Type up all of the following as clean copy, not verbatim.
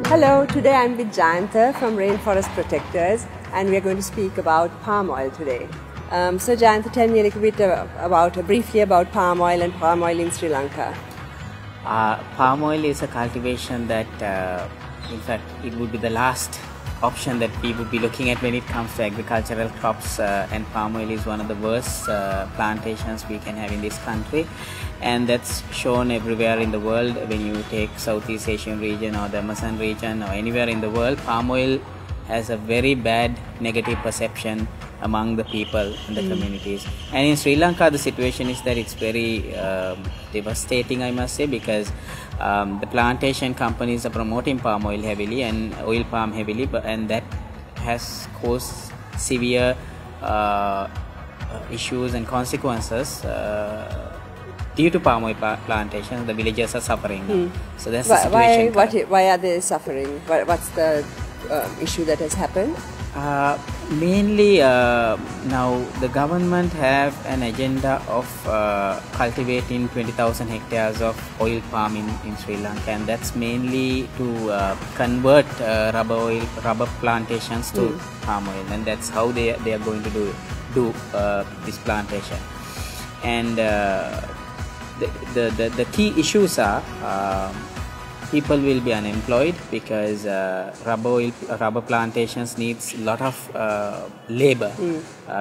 Hello, today I'm with Jayantha from Rainforest Protectors and we are going to speak about palm oil today. So Jayantha, tell me a little bit briefly about palm oil and palm oil in Sri Lanka. Palm oil is a cultivation that, in fact, it would be the last option that we would be looking at when it comes to agricultural crops, and palm oil is one of the worst plantations we can have in this country, and that's shown everywhere in the world. When you take Southeast Asian region or the Amazon region or anywhere in the world, palm oil has a very bad negative perception among the people and the communities. And in Sri Lanka, the situation is that it's very devastating, I must say, because the plantation companies are promoting palm oil heavily and oil palm heavily, and that has caused severe issues and consequences. Due to palm oil plantations, the villagers are suffering now. So that's the situation. Why are they suffering? What's the issue that has happened? Mainly now the government have an agenda of cultivating 20,000 hectares of oil palm in Sri Lanka, and that's mainly to convert rubber plantations to palm oil, and that's how they are going to do this plantation. And the key issues are people will be unemployed because rubber plantations needs a lot of labor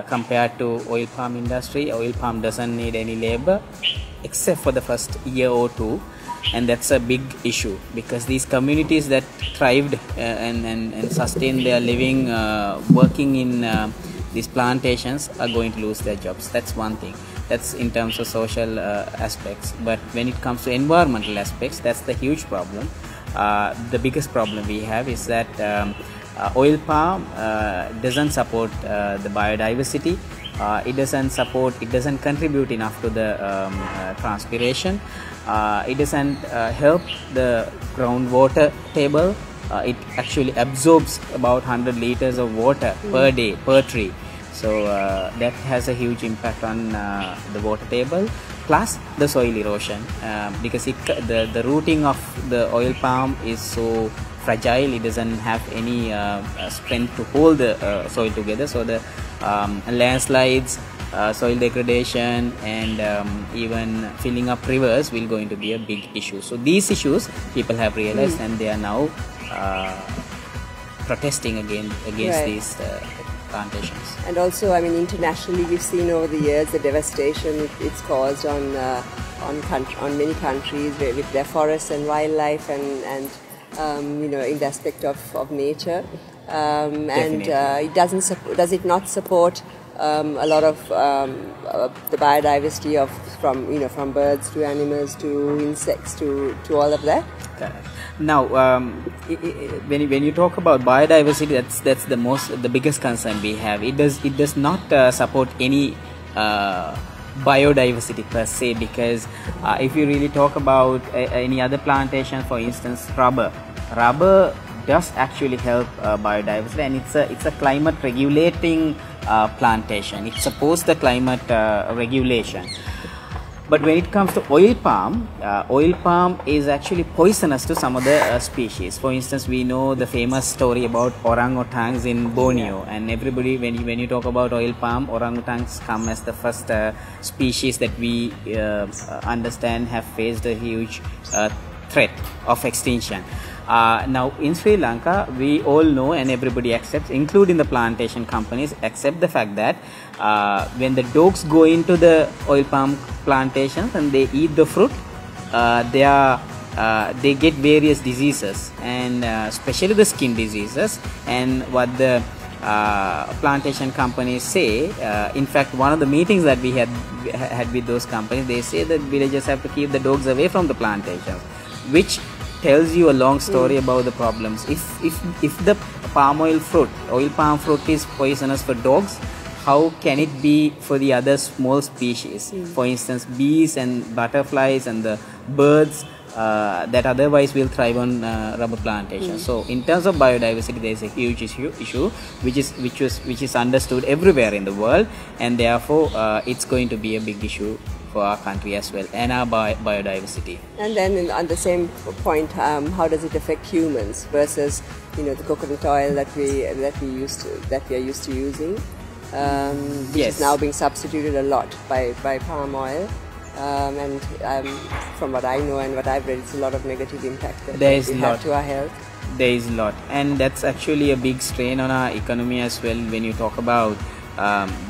compared to oil palm industry. Oil palm doesn't need any labor except for the first year or two, and that's a big issue because these communities that thrived and sustained their living working in these plantations are going to lose their jobs. That's one thing. That's in terms of social aspects. But when it comes to environmental aspects, that's the huge problem. The biggest problem we have is that oil palm doesn't support the biodiversity. It doesn't contribute enough to the transpiration. It doesn't help the groundwater table. It actually absorbs about 100 liters of water per day per tree. So that has a huge impact on the water table, plus the soil erosion, because the rooting of the oil palm is so fragile. It doesn't have any strength to hold the soil together. So the landslides, soil degradation, and even filling up rivers will going to be a big issue. So these issues people have realized, and they are now protesting against these plantations. And also, I mean, internationally, we've seen over the years the devastation it's caused on many countries with their forests and wildlife, and you know, in the aspect of nature. And it does it not support a lot of the biodiversity from birds to animals to insects to all of that? Correct. Now, when you talk about biodiversity, that's the biggest concern we have. It does not support any biodiversity per se, because if you really talk about any other plantation, for instance, rubber does actually help biodiversity, and it's a climate regulating plantation. It supports the climate regulation. But when it comes to oil palm is actually poisonous to some other species. For instance, we know the famous story about orangutans in Borneo, and everybody, when you talk about oil palm, orangutans come as the first species that we understand have faced a huge threat of extinction. Now in Sri Lanka, we all know, and everybody accepts, including the plantation companies, accept the fact that when the dogs go into the oil palm plantations and they eat the fruit, they get various diseases, and especially the skin diseases. And what the plantation companies say, in fact, one of the meetings that we had with those companies, they say that villagers have to keep the dogs away from the plantations, which tells you a long story about the problems. If the oil palm fruit is poisonous for dogs, how can it be for the other small species? For instance, bees and butterflies and the birds that otherwise will thrive on rubber plantations. So in terms of biodiversity, there is a huge issue which is understood everywhere in the world, and therefore it's going to be a big issue for our country as well and our biodiversity. And then on the same point, how does it affect humans versus the coconut oil that we are used to using, which is now being substituted a lot by palm oil. And from what I know and what I've read, it's a lot of negative impact that it has to our health. There is a lot, and that's actually a big strain on our economy as well when you talk about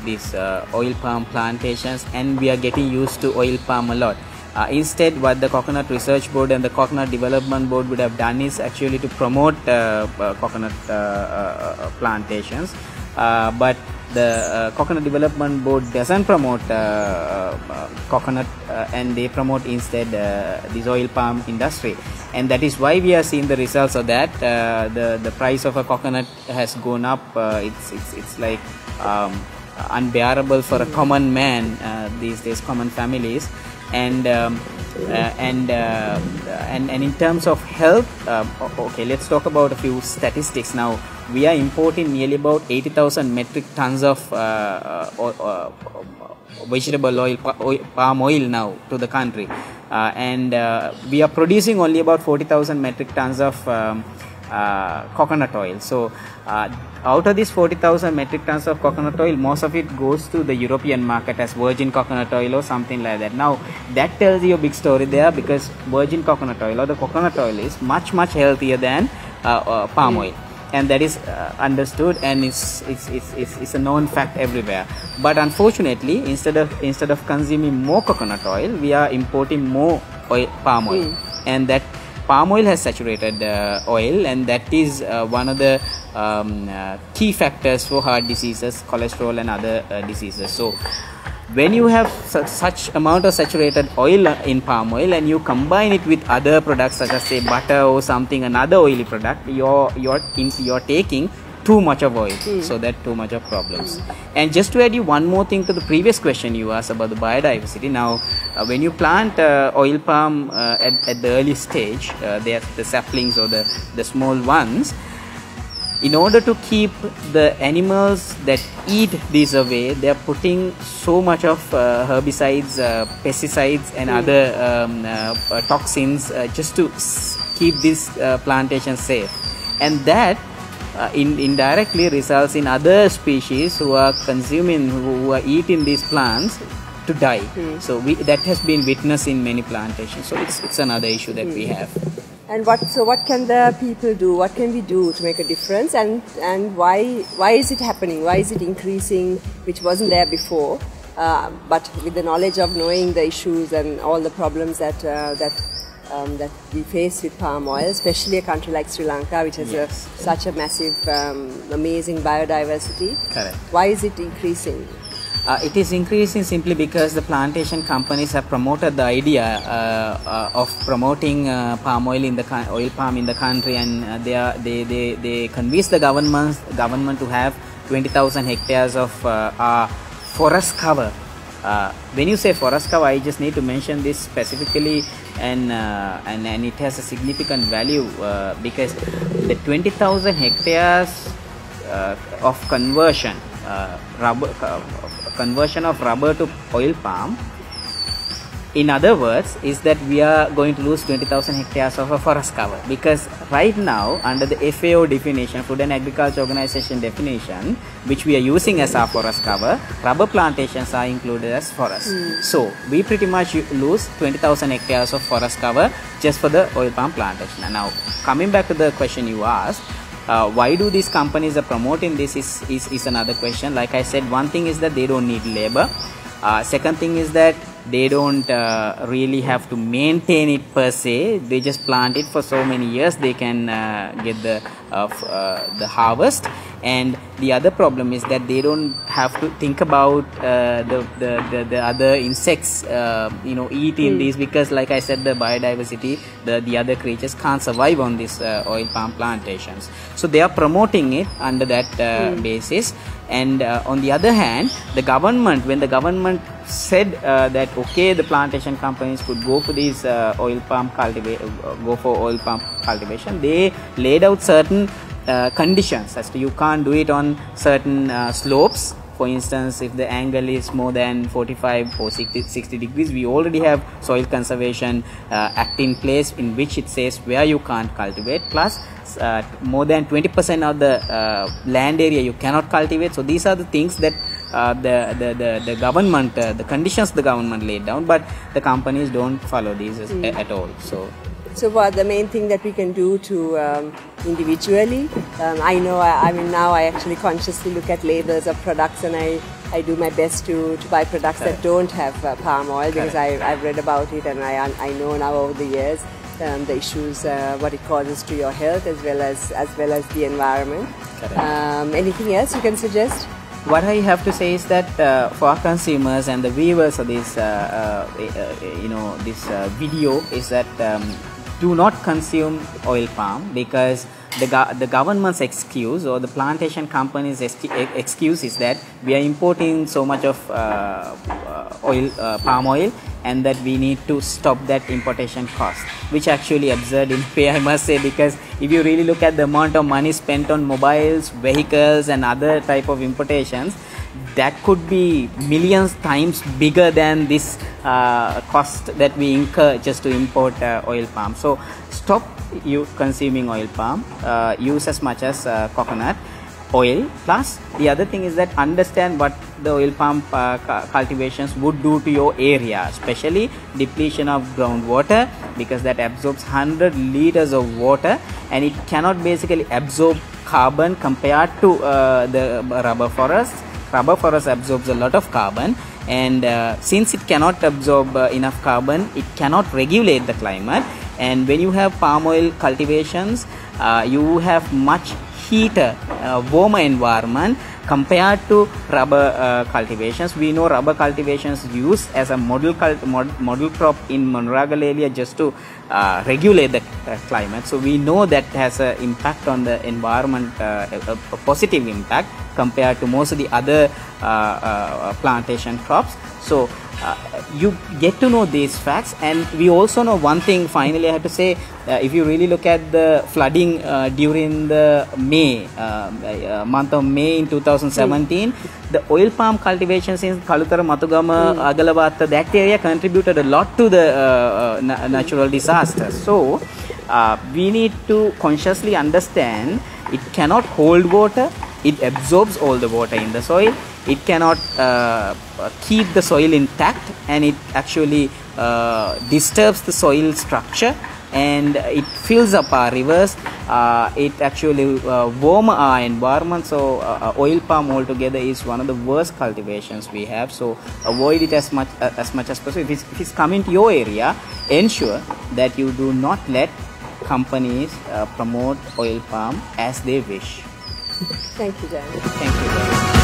these oil palm plantations, and we are getting used to oil palm a lot. Instead, what the Coconut Research Board and the Coconut Development Board would have done is actually to promote coconut plantations, but the Coconut Development Board doesn't promote coconut, and they promote instead this oil palm industry, and that is why we are seeing the results of that. The price of a coconut has gone up. It's like unbearable for a common man these days, common families, and in terms of health, okay, let's talk about a few statistics now. We are importing nearly about 80,000 metric tons of vegetable oil, palm oil now to the country, and we are producing only about 40,000 metric tons of coconut oil. So out of this 40,000 metric tons of coconut oil, most of it goes to the European market as virgin coconut oil or something like that. Now that tells you a big story there, because virgin coconut oil or the coconut oil is much healthier than palm oil, and that is understood, and it's a known fact everywhere. But unfortunately, instead of consuming more coconut oil, we are importing more palm oil, and that palm oil has saturated oil, and that is one of the key factors for heart diseases, cholesterol and other diseases. So when you have such amount of saturated oil in palm oil, and you combine it with other products such as say butter or something, another oily product, you're taking too much of oil, so that too much of problems. And just to add you one more thing to the previous question you asked about the biodiversity. Now when you plant oil palm at the early stage, they are the saplings or the small ones, in order to keep the animals that eat these away, they are putting so much of herbicides, pesticides and other toxins just to keep this plantation safe, and that indirectly results in other species who are consuming, who are eating these plants, to die. So that has been witnessed in many plantations. So it's another issue that we have. And what can the people do? What can we do to make a difference? And why is it happening? Why is it increasing, which wasn't there before? But with the knowledge of knowing the issues and all the problems that we face with palm oil, especially a country like Sri Lanka, which has such a massive, amazing biodiversity. Correct. Why is it increasing? It is increasing simply because the plantation companies have promoted the idea of promoting palm oil in the oil palm in the country, and they convince the government to have 20,000 hectares of forest cover. When you say forest cover, I just need to mention this specifically, and it has a significant value because the 20,000 hectares of conversion of rubber to oil palm, in other words, is that we are going to lose 20,000 hectares of a forest cover, because right now under the FAO definition, Food and Agriculture Organization definition, which we are using as our forest cover, rubber plantations are included as forest. So we pretty much lose 20,000 hectares of forest cover just for the oil palm plantation. Now coming back to the question you asked, why do these companies are promoting this is another question. Like I said, one thing is that they don't need labor. Second thing is that they don't really have to maintain it per se. They just plant it for so many years, they can get the harvest. And the other problem is that they don't have to think about the other insects eating these, because like I said, the biodiversity, the other creatures can't survive on these oil palm plantations. So they are promoting it under that basis. And on the other hand, the government, when the government said that okay, the plantation companies could go for these oil palm cultivation, they laid out certain conditions as to you can't do it on certain slopes, For instance, if the angle is more than 45 or 60 degrees, we already have soil conservation act in place in which it says where you can't cultivate, plus more than 20% of the land area you cannot cultivate. So these are the things that the government, the conditions the government laid down, but the companies don't follow these at all. So what the main thing that we can do to individually, I know, I mean now I actually consciously look at labels of products, and I do my best to buy products that don't have palm oil, because I've read about it, and I know now over the years the issues, what it causes to your health as well as the environment. Anything else you can suggest? What I have to say is that for our consumers and the viewers of this, video, is that do not consume oil palm, because the government's excuse or the plantation company's excuse is that we are importing so much of palm oil, and that we need to stop that importation cost, which actually absurd in pay, I must say, because if you really look at the amount of money spent on mobiles, vehicles and other type of importations, that could be millions times bigger than this cost that we incur just to import oil palm. So stop you consuming oil palm, use as much as coconut oil. Plus the other thing is that understand what the oil palm cultivations would do to your area, especially depletion of groundwater, because that absorbs 100 liters of water, and it cannot basically absorb carbon compared to the rubber forest. Rubber forest absorbs a lot of carbon, and since it cannot absorb enough carbon, it cannot regulate the climate. And when you have palm oil cultivations, you have much heater, warmer environment compared to rubber cultivations. We know rubber cultivations used as a model crop in Monragal area just to regulate the climate. So we know that has an impact on the environment, a positive impact compared to most of the other plantation crops. So you get to know these facts. And we also know one thing, finally I have to say, if you really look at the flooding during the month of May in 2017, the oil palm cultivations in Kalutara, Matugama, Agalavatta, that area contributed a lot to the natural disasters. So we need to consciously understand it cannot hold water, it absorbs all the water in the soil, it cannot keep the soil intact, and it actually disturbs the soil structure, and it fills up our rivers, it actually warms our environment. So oil palm altogether is one of the worst cultivations we have. So avoid it as much as possible. If it's coming to your area, ensure that you do not let companies promote oil palm as they wish. Thank you, Jayantha. Thank you.